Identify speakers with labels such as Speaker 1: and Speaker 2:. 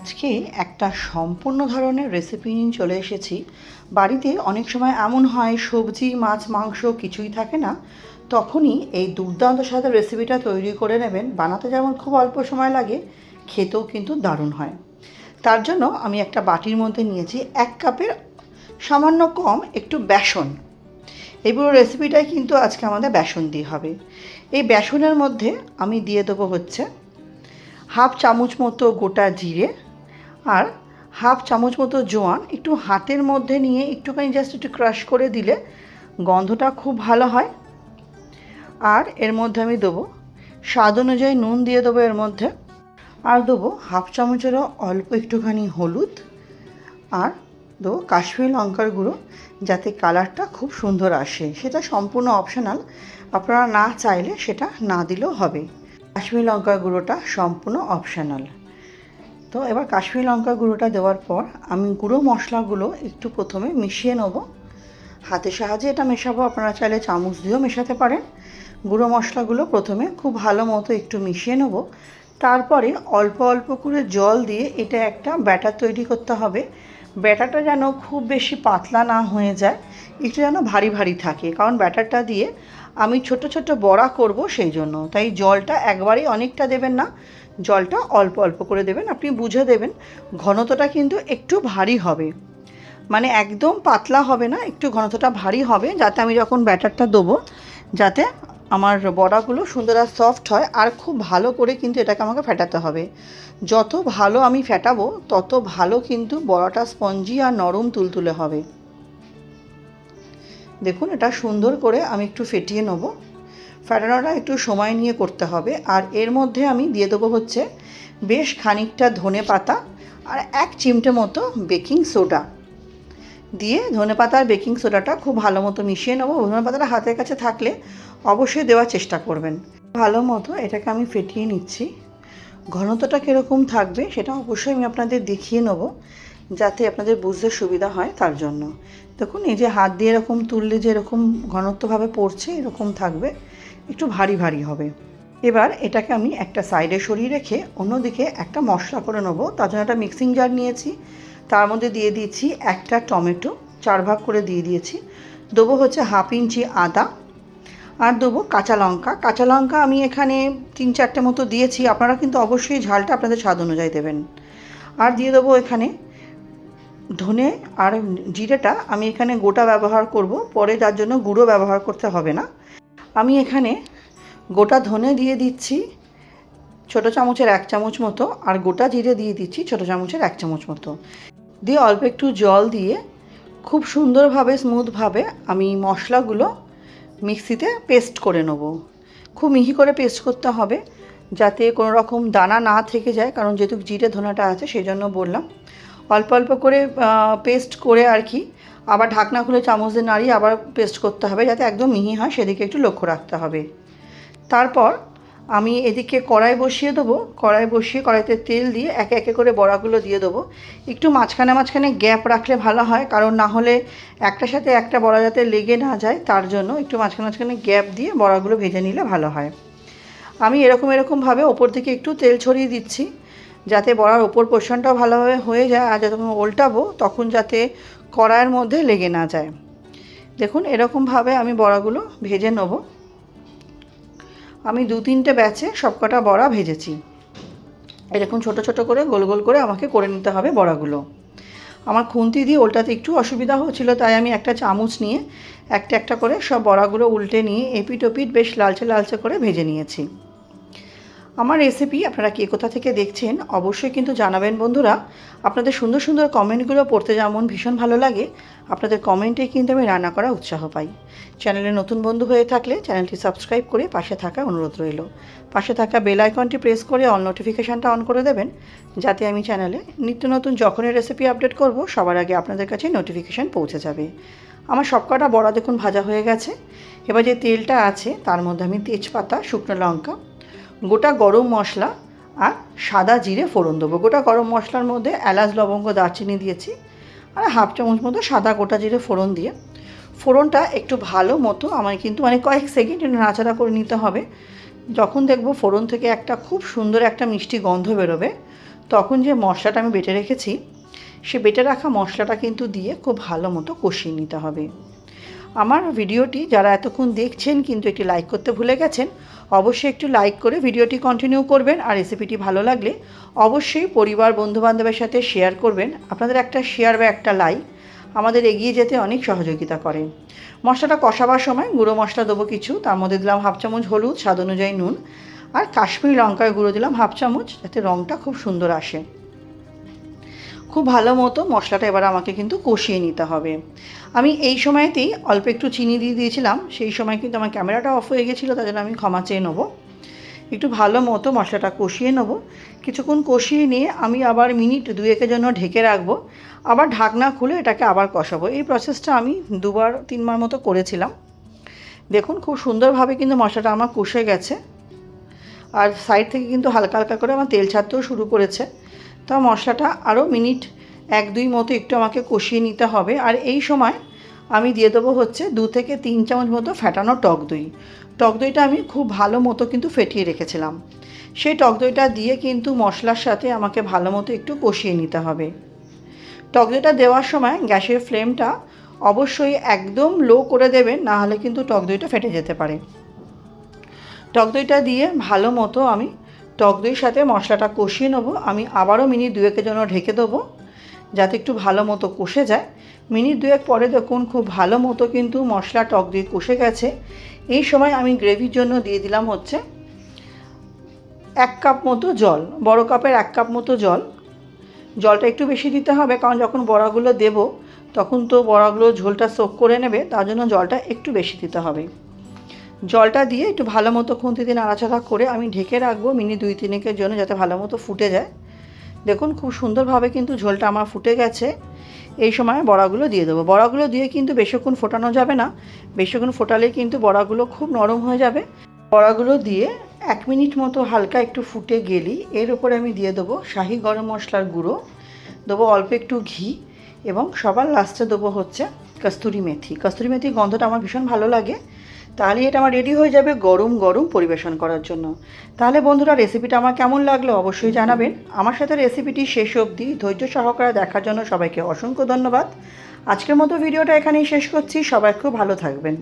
Speaker 1: আজকে একটা সম্পূর্ণ ধরনের রেসিপি নিয়ে চলে এসেছি। বাড়িতে অনেক সময় এমন হয় সবজি মাছ মাংস কিছুই থাকে না, তখনই এই দুর্দান্ত স্বাদের রেসিপিটা তৈরি করে নেবেন। বানাতে যেমন খুব অল্প সময় লাগে, খেতেও কিন্তু দারুণ হয়। তার জন্য আমি একটা বাটির মধ্যে নিয়েছি 1 কাপের সামান্য কম একটু বেসন। এই পুরো রেসিপিটাই কিন্তু আজকে আমাদের বেসন দিয়ে হবে। এই বেসনের মধ্যে আমি দিয়ে দেবো হচ্ছে হাফ চামচ মতো গোটা জিরে আর হাফ চামচ মতো জোয়ান। একটু হাতের মধ্যে নিয়ে একটুখানি জাস্ট একটু ক্রাশ করে দিলে গন্ধটা খুব ভালো হয়। আর এর মধ্যে আমি দেবো স্বাদ অনুযায়ী নুন দিয়ে দেবো এর মধ্যে, আর দেবো হাফ চামচেরও অল্প একটুখানি হলুদ, আর দেবো কাশ্মীরি লঙ্কার গুঁড়ো, যাতে কালারটা খুব সুন্দর আসে। সেটা সম্পূর্ণ অপশনাল, আপনারা না চাইলে সেটা না দিলেও হবে। কাশ্মীরি লঙ্কার গুঁড়োটা সম্পূর্ণ অপশনাল। তো এবার কাশ্মীরি লঙ্কা গুঁড়োটা দেওয়ার পর আমি গুঁড়ো মশলাগুলো একটু প্রথমে মিশিয়ে নেব। হাতের সাহায্যে এটা মেশাবো, আপনারা চাইলে চামচ দিয়েও মেশাতে পারেন। গুঁড়ো মশলাগুলো প্রথমে খুব ভালো মতো একটু মিশিয়ে নেব। তারপরে অল্প অল্প করে জল দিয়ে এটা একটা ব্যাটার তৈরি করতে হবে। ব্যাটারটা যেন খুব বেশি পাতলা না হয়ে যায়, একটু যেন ভারী ভারী থাকে, কারণ ব্যাটারটা দিয়ে আমি ছোট ছোট বড়া করব, সেই জন্য। তাই জলটা একবারেই অনেকটা দেবেন না, জলটা অল্প অল্প করে দেবেন। আপনি বুঝে দেবেন। ঘনত্বটা কিন্তু একটু ভারী হবে, মানে একদম পাতলা হবে না, একটু ঘনত্বটা ভারী হবে, যাতে আমি যখন ব্যাটারটা দেবো যাতে আমার বড়াগুলো সুন্দর আর সফট হয়। আর খুব ভালো করে কিন্তু এটাকে আমাকে ফেটাতে হবে। যত ভালো আমি ফেটাবো তত ভালো কিন্তু বড়াটা স্পঞ্জি আর নরম তুলতুলে হবে। দেখুন, এটা সুন্দর করে আমি একটু ফেটিয়ে নেব। ফেটানোটা একটু সময় নিয়ে করতে হবে। আর এর মধ্যে আমি দিয়ে দেবো হচ্ছে বেশ খানিকটা ধনে পাতা আর 1 চিমটে মতো বেকিং সোডা দিয়ে ধনেপাতা আর বেকিং সোডাটা খুব ভালো মতো মিশিয়ে নেবো। ধনেপাতাটা হাতের কাছে থাকলে অবশ্যই দেওয়ার চেষ্টা করবেন। ভালো মতো এটাকে আমি ফেটিয়ে নিচ্ছি। ঘনত্বটা কীরকম থাকবে সেটা অবশ্যই আমি আপনাদের দেখিয়ে নেব, যাতে আপনাদের বুঝতে সুবিধা হয়, তার জন্য। দেখুন, এই যে হাত দিয়ে এরকম তুললে যে এরকম ঘনত্বভাবে পড়ছে, এরকম থাকবে, একটু ভারী ভারী হবে। এবার এটাকে আমি একটা সাইডে সরিয়ে রেখে অন্যদিকে একটা মশলা করে নেবো। তার জন্য একটা মিক্সিং জার নিয়েছি, তার মধ্যে দিয়ে দিয়েছি একটা টমেটো 4 ভাগ করে দিয়ে দিয়েছি। দেবো হচ্ছে হাফ ইঞ্চি আদা, আর দেবো কাঁচা লঙ্কা। কাঁচা লঙ্কা আমি এখানে 3-4টে মতো দিয়েছি, আপনারা কিন্তু অবশ্যই ঝালটা আপনাদের স্বাদ অনুযায়ী দেবেন। আর দিয়ে দেবো এখানে ধনে আর জিরেটা আমি এখানে গোটা ব্যবহার করব, পরে তার জন্য গুঁড়ো ব্যবহার করতে হবে না। আমি এখানে গোটা ধনে দিয়ে দিচ্ছি ছোটো চামচের 1 চামচ মতো, আর গোটা জিরে দিয়ে দিচ্ছি ছোটো চামচের 1 চামচ মতো। দিয়ে অল্প একটু জল দিয়ে খুব সুন্দরভাবে স্মুথভাবে আমি মশলাগুলো মিক্সিতে পেস্ট করে নেব। খুব মিহি করে পেস্ট করতে হবে, যাতে কোনো রকম দানা না থেকে যায়, কারণ যেহেতু জিরে ধনেটা আছে সেই জন্য বললাম। অল্প অল্প করে পেস্ট করে আর কি, আবার ঢাকনা খুলে চামচ দিয়ে নাড়িয়ে আবার পেস্ট করতে হবে, যাতে একদম মিহি হয়, সেদিকে একটু লক্ষ্য রাখতে হবে। তারপর আমি এদিকে কড়াই বসিয়ে দেবো। কড়াই বসিয়ে কড়াইতে তেল দিয়ে একে একে করে বড়াগুলো দিয়ে দেবো। একটু মাঝখানে মাঝখানে গ্যাপ রাখলে ভালো হয়, কারণ না হলে একটার সাথে একটা বড়া যাতে লেগে না যায়, তার জন্য একটু মাঝখানে মাঝখানে গ্যাপ দিয়ে বড়াগুলো ভেজে নিলে ভালো হয়। আমি এরকমভাবে ওপর থেকে একটু তেল ছড়িয়ে দিচ্ছি, যাতে বড়ার ওপর পোর্শনটাও ভালোভাবে হয়ে যায়, আর যখন উল্টাবো তখন যাতে কড়াইয়ের মধ্যে লেগে না যায়। দেখুন, এরকমভাবে আমি বড়াগুলো ভেজে নেব। আমি 2-3টে ব্যাচে সবকটা বড়া ভেজেছি। এরকম ছোট ছোট করে গোল গোল করে আমাকে করে নিতে হবে বড়াগুলো। আমার খুন্তি দিয়ে উল্টাতে একটু অসুবিধা হচ্ছিলো, তাই আমি একটা চামচ নিয়ে একটা একটা করে সব বড়াগুলো উল্টে নিয়ে এপিট ওপিট বেশ লালচে লালচে করে ভেজে নিয়েছি। আমার রেসিপি আপনারা কে কোথা থেকে দেখছেন অবশ্যই কিন্তু জানাবেন বন্ধুরা। আপনাদের সুন্দর সুন্দর কমেন্টগুলো পড়তে যেমন ভীষণ ভালো লাগে, আপনাদের কমেন্টে কিন্তু আমি রান্না করা উৎসাহ পাই। চ্যানেলে নতুন বন্ধু হয়ে থাকলে চ্যানেলটি সাবস্ক্রাইব করে পাশে থাকা অনুরোধ রইল। পাশে থাকা বেল আইকনটি প্রেস করে অল নোটিফিকেশানটা অন করে দেবেন, যাতে আমি চ্যানেলে নিত্য নতুন যখনই রেসিপি আপডেট করব সবার আগে আপনাদের কাছে নোটিফিকেশান পৌঁছে যাবে। আমার সবকটা বড়া দেখুন ভাজা হয়ে গেছে। এবার যে তেলটা আছে তার মধ্যে আমি তেজপাতা, শুকনো লঙ্কা, গোটা গরম মশলা আর সাদা জিরে ফোড়ন দেবো। গোটা গরম মশলার মধ্যে এলাচ, লবঙ্গ, দারচিনি দিয়েছি, আর হাফ চামচ মতো সাদা গোটা জিরে ফোড়ন দিয়ে ফোড়নটা একটু ভালো মতো আমায় কিন্তু কয়েক সেকেন্ড একটু নাড়াচাড়া করে নিতে হবে। যখন দেখব ফোড়ন থেকে একটা খুব সুন্দর একটা মিষ্টি গন্ধ বেরোবে, তখন যে মশলাটা আমি বেটে রেখেছি সে বেটে রাখা মশলাটা কিন্তু দিয়ে খুব ভালো মতো কষিয়ে নিতে হবে। আমার ভিডিওটি যারা এতক্ষণ দেখছেন কিন্তু একটি লাইক করতে ভুলে গেছেন, অবশ্যই একটু লাইক করে ভিডিওটি কন্টিনিউ করবেন। আর রেসিপিটি ভালো লাগলে অবশ্যই পরিবার বন্ধুবান্ধবের সাথে শেয়ার করবেন। আপনাদের একটা শেয়ার বা একটা লাইক আমাদের এগিয়ে যেতে অনেক সহযোগিতা করে। মশলাটা কষাবার সময় গুঁড়ো মশলা দেবো কিছু, তার মধ্যে দিলাম 1/2 চামচ হলুদ, স্বাদ অনুযায়ী নুন, আর কাশ্মীরি লঙ্কার গুঁড়ো দিলাম 1/2 চামচ, যাতে রঙটা খুব সুন্দর আসে। খুব ভালো মতো মশলাটা এবার আমাকে কিন্তু কষিয়ে নিতে হবে। আমি এই সময়তেই অল্প একটু চিনি দিয়ে দিয়েছিলাম, সেই সময় কিন্তু আমার ক্যামেরাটা অফ হয়ে গেছিলো, তার জন্য আমি ক্ষমা চেয়ে নেবো। একটু ভালো মতো মশলাটা কষিয়ে নেব। কিছুক্ষণ কষিয়ে নিয়ে আমি আবার মিনিট 2-এর জন্য ঢেকে রাখবো, আবার ঢাকনা খুলে এটাকে আবার কষাবো। এই প্রসেসটা আমি 2-3বার মতো করেছিলাম। দেখুন খুব সুন্দরভাবে কিন্তু মশলাটা আমার কষে গেছে, আর সাইড থেকে কিন্তু হালকা হালকা করে আমার তেল ছাড়তেও শুরু করেছে। তো মশলাটা আরও মিনিট 1-2 মতো একটু আমাকে কষিয়ে নিতে হবে। আর এই সময় আমি দিয়ে দেবো হচ্ছে 2 থেকে 3 চামচ মতো ফ্যাটানো টক দই। টক দইটা আমি খুব ভালো মতো কিন্তু ফেটিয়ে রেখেছিলাম। সেই টক দইটা দিয়ে কিন্তু মশলার সাথে আমাকে ভালো মতো একটু কষিয়ে নিতে হবে। টক দইটা দেওয়ার সময় গ্যাসের ফ্লেমটা অবশ্যই একদম লো করে দেবেন, না হলে কিন্তু টক দইটা ফেটে যেতে পারে। টক দইটা দিয়ে ভালো মতো আমি টক দইয়ের সাথে মশলাটা কষিয়ে নেবো। আমি আবারও মিনিট 2-এর জন্য ঢেকে দেবো, যাতে একটু ভালো মতো কষে যায়। মিনিট 2 পরে দেখুন খুব ভালো মতো কিন্তু মশলা টক দই কষে গেছে। এই সময় আমি গ্রেভির জন্য দিয়ে দিলাম হচ্ছে 1 কাপ মতো জল, বড় কাপের 1 কাপ মতো জল। জলটা একটু বেশি দিতে হবে, কারণ যখন বড়াগুলো দেব তখন তো বড়াগুলো ঝোলটা সোক করে নেবে, তার জন্য জলটা একটু বেশি দিতে হবে। জলটা দিয়ে একটু ভালো মতো খুন্তি দিয়ে নাড়াচাড়া করে আমি ঢেকে রাখবো মিনিট 2-3-এর জন্য, যাতে ভালো মতো ফুটে যায়। দেখুন খুব সুন্দরভাবে কিন্তু ঝোলটা আমার ফুটে গেছে। এই সময় বড়াগুলো দিয়ে দেবো। বড়াগুলো দিয়ে কিন্তু বেশিক্ষণ ফোটানো যাবে না, বেশিক্ষণ ফোটালে কিন্তু বড়াগুলো খুব নরম হয়ে যাবে। বড়াগুলো দিয়ে 1 মিনিট মতো হালকা একটু ফুটে গেলেই এর উপরে আমি দিয়ে দেবো শাহি গরম মশলার গুঁড়ো, দেবো অল্প একটু ঘি, এবং সবার লাস্টে দেবো হচ্ছে কস্তুরি মেথি। কস্তুরি মেথির গন্ধটা আমার ভীষণ ভালো লাগে। তাহলে এটা আমার রেডি হয়ে যাবে গরম গরম পরিবেশন করার জন্য। তাহলে বন্ধুরা, রেসিপিটা আমার কেমন লাগলো অবশ্যই জানাবেন। আমার সাথে রেসিপিটি শেষ অবধি ধৈর্য সহকারে দেখার জন্য সবাইকে অসংখ্য ধন্যবাদ। আজকের মতো ভিডিওটা এখানেই শেষ করছি। সবাই খুব ভালো থাকবেন।